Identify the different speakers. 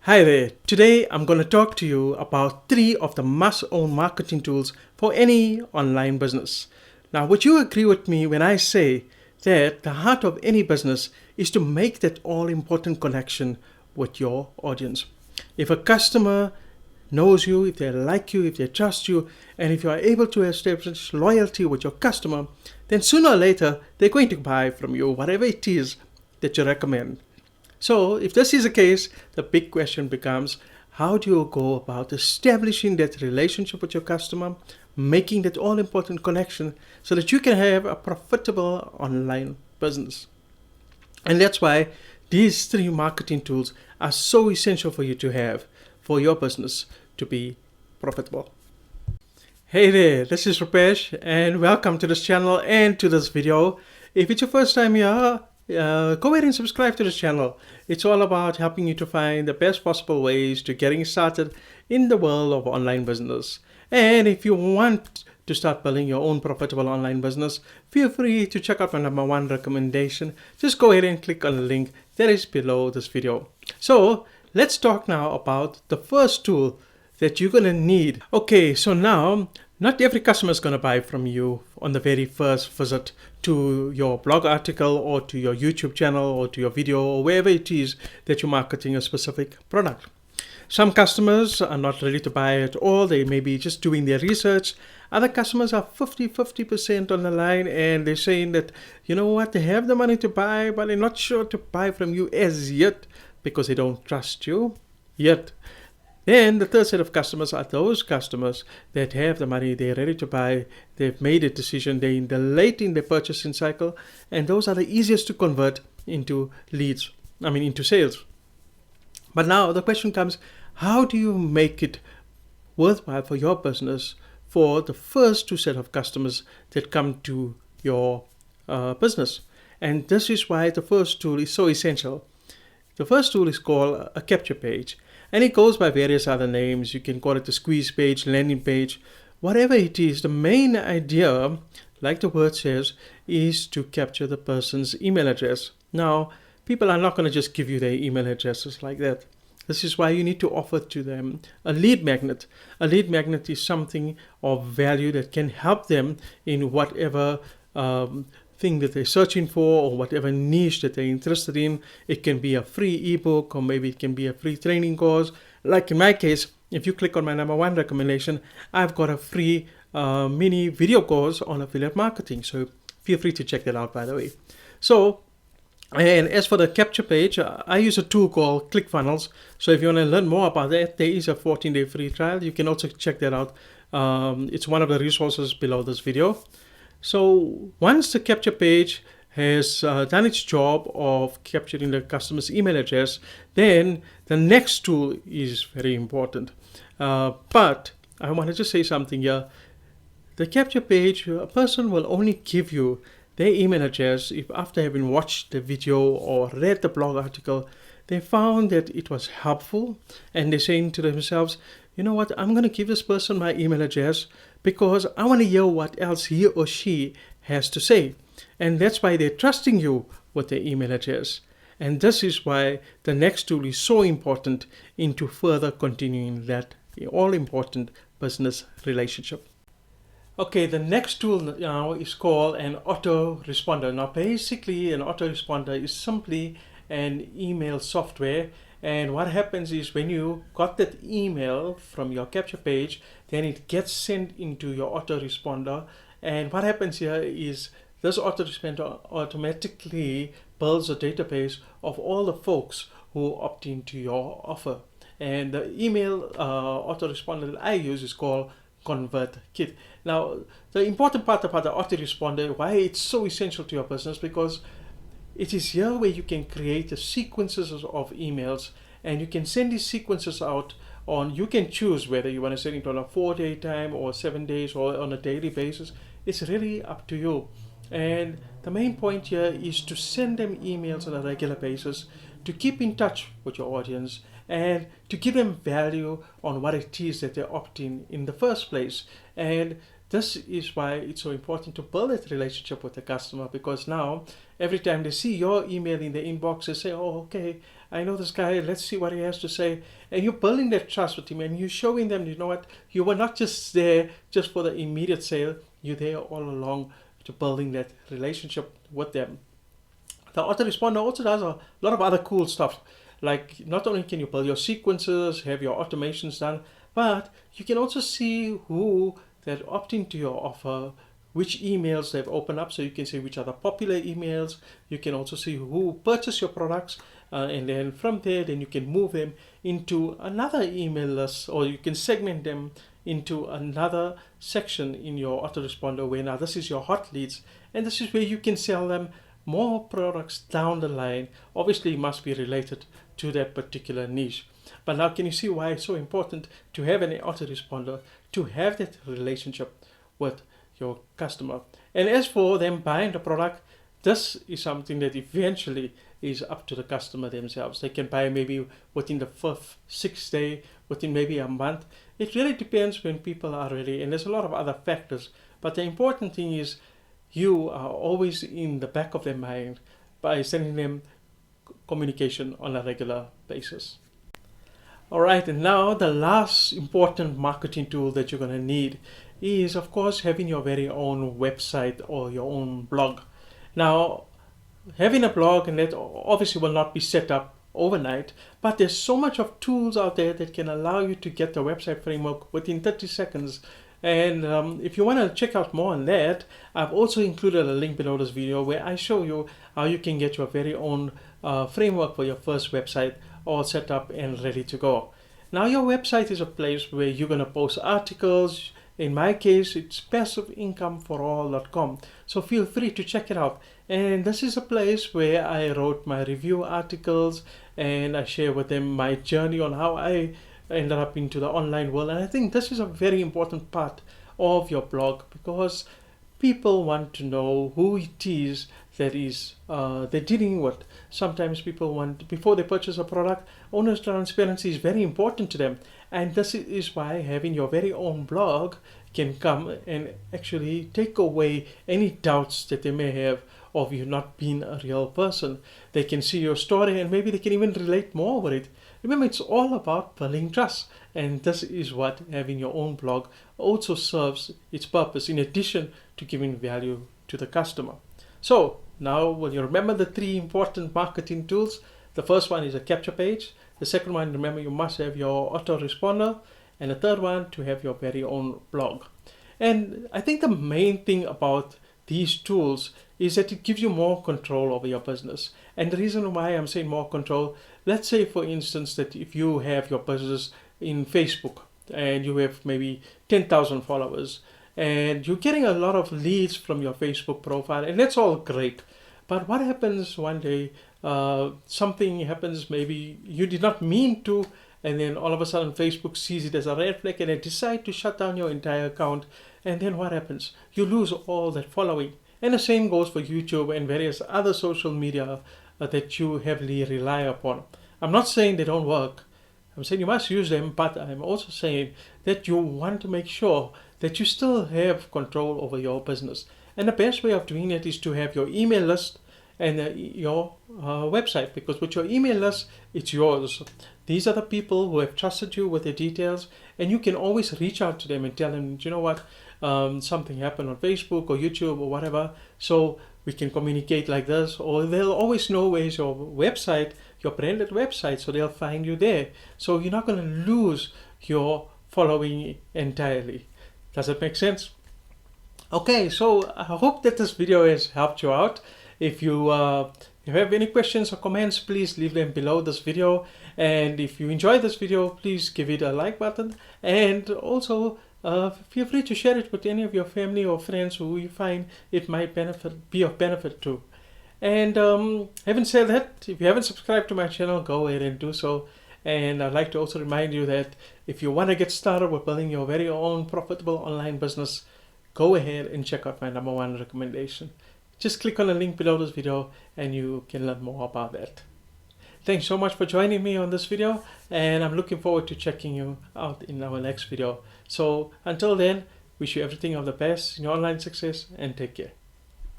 Speaker 1: Hi there. Today I'm going to talk to you about three of the must-own marketing tools for any online business. Now, would you agree with me when I say that the heart of any business is to make that all-important connection with your audience? If a customer knows you, if they like you, if they trust you, and if you are able to establish loyalty with your customer, then sooner or later they're going to buy from you whatever it is that you recommend. So, if this is the case, the big question becomes how do you go about establishing that relationship with your customer, making that all important connection so that you can have a profitable online business? And that's why these three marketing tools are so essential for you to have for your business to be profitable. Hey there, this is Rupesh and welcome to this channel and to this video. If it's your first time here, go ahead and subscribe to this channel. It's all about helping you to find the best possible ways to getting started in the world of online business. And if you want to start building your own profitable online business, feel free to check out my number one recommendation. Just go ahead and click on the link that is below this video. So let's talk now about the first tool that you're going to need. Okay, so now not every customer is going to buy from you on the very first visit to your blog article or to your YouTube channel or to your video or wherever it is that you're marketing a specific product. Some customers are not ready to buy at all. They may be just doing their research. Other customers are 50% on the line and they're saying that, you know what, they have the money to buy, but they're not sure to buy from you as yet because they don't trust you yet. Then the third set of customers are those customers that have the money, they're ready to buy, they've made a decision, they're late in their purchasing cycle, and those are the easiest to convert into leads, into sales. But now the question comes, how do you make it worthwhile for your business for the first two set of customers that come to your business? And this is why the first tool is so essential. The first tool is called a capture page. And it goes by various other names. You can call it a squeeze page, landing page, whatever it is. The main idea, like the word says, is to capture the person's email address. Now, people are not going to just give you their email addresses like that. This is why you need to offer to them a lead magnet. A lead magnet is something of value that can help them in whatever thing that they're searching for or whatever niche that they're interested in. It can be a free ebook or maybe it can be a free training course. Like in my case, if you click on my number one recommendation, I've got a free mini video course on affiliate marketing. So feel free to check that out, by the way. So, and as for the capture page, I use a tool called Clickfunnels. So if you want to learn more about that, there is a 14-day free trial. You can also check that out. It's one of the resources below this video. So once the capture page has done its job of capturing the customer's email address, then the next tool is very important. But I want to just say something here. The capture page, a person will only give you their email address if after having watched the video or read the blog article, they found that it was helpful and they're saying to themselves, you know what, I'm going to give this person my email address because I want to hear what else he or she has to say. And that's why they're trusting you with their email address. And this is why the next tool is so important into further continuing that all important business relationship. Okay, the next tool now is called an autoresponder. Now basically an autoresponder is simply an email software, and what happens is when you got that email from your capture page, then it gets sent into your autoresponder, and what happens here is this autoresponder automatically builds a database of all the folks who opt into your offer. And the email autoresponder that I use is called ConvertKit. Now, the important part about the autoresponder, why it's so essential to your business, because it is here where you can create the sequences of emails and you can send these sequences out on, you can choose whether you want to send it on a 4-day time or 7 days or on a daily basis. It's really up to you. And the main point here is to send them emails on a regular basis, to keep in touch with your audience and to give them value on what it is that they're opting in the first place. And this is why it's so important to build that relationship with the customer, because now every time they see your email in their inbox, they say, oh, okay, I know this guy, let's see what he has to say. And you're building that trust with him, and you're showing them, you know what, you were not just there just for the immediate sale, you're there all along to building that relationship with them. The autoresponder also does a lot of other cool stuff. Like, not only can you build your sequences, have your automations done, but you can also see who that opt into your offer, which emails they've opened up, so you can see which are the popular emails. You can also see who purchased your products, and then from there, then you can move them into another email list, or you can segment them into another section in your autoresponder where now this is your hot leads, and this is where you can sell them more products down the line. Obviously, it must be related to that particular niche. But now can you see why it's so important to have an autoresponder, to have that relationship with your customer? And as for them buying the product, this is something that eventually is up to the customer themselves. They can buy maybe within the 5th, 6th day, within maybe a month. It really depends when people are ready, and there's a lot of other factors. But the important thing is you are always in the back of their mind by sending them communication on a regular basis. All right, and now the last important marketing tool that you're going to need is, of course, having your very own website or your own blog. Now, having a blog, and that obviously will not be set up overnight, but there's so much of tools out there that can allow you to get the website framework within 30 seconds. And if you want to check out more on that, I've also included a link below this video where I show you how you can get your very own framework for your first website all set up and ready to go. Now, your website is a place where you're going to post articles. In my case, it's passiveincomeforall.com. So feel free to check it out. And this is a place where I wrote my review articles, and I share with them my journey on how I ended up into the online world. And I think this is a very important part of your blog, because people want to know who it is that is they're dealing with. Sometimes people want, before they purchase a product, owner's transparency is very important to them. And this is why having your very own blog can come and actually take away any doubts that they may have of you not being a real person. They can see your story, and maybe they can even relate more with it. Remember, it's all about building trust, and this is what having your own blog also serves its purpose, in addition to giving value to the customer. So now, will you remember the 3 important marketing tools? The first one is a capture page. The second one, remember, you must have your autoresponder. And the third one, to have your very own blog. And I think the main thing about these tools is that it gives you more control over your business. And the reason why I'm saying more control, let's say, for instance, that if you have your business in Facebook and you have maybe 10,000 followers, and you're getting a lot of leads from your Facebook profile, and that's all great. But what happens one day, something happens, maybe you did not mean to, and then all of a sudden Facebook sees it as a red flag and they decide to shut down your entire account. And then what happens? You lose all that following. And the same goes for YouTube and various other social media that you heavily rely upon. I'm not saying they don't work. I'm saying you must use them, but I'm also saying that you want to make sure that you still have control over your business. And the best way of doing it is to have your email list and your website, because with your email list, it's yours. These are the people who have trusted you with their details, and you can always reach out to them and tell them, you know what, something happened on Facebook or YouTube or whatever, so we can communicate like this. Or they'll always know where's your website, your branded website, so they'll find you there. So you're not going to lose your following entirely. Does it make sense? Okay, so I hope that this video has helped you out. If you have any questions or comments, please leave them below this video. And if you enjoyed this video, please give it a like button. And also feel free to share it with any of your family or friends who you find it might be of benefit to. And having said that, if you haven't subscribed to my channel, go ahead and do so. And I'd like to also remind you that if you want to get started with building your very own profitable online business, go ahead and check out my #1 recommendation. Just click on the link below this video and you can learn more about that. Thanks so much for joining me on this video, and I'm looking forward to checking you out in our next video. So until then, wish you everything of the best in your online success, and take care.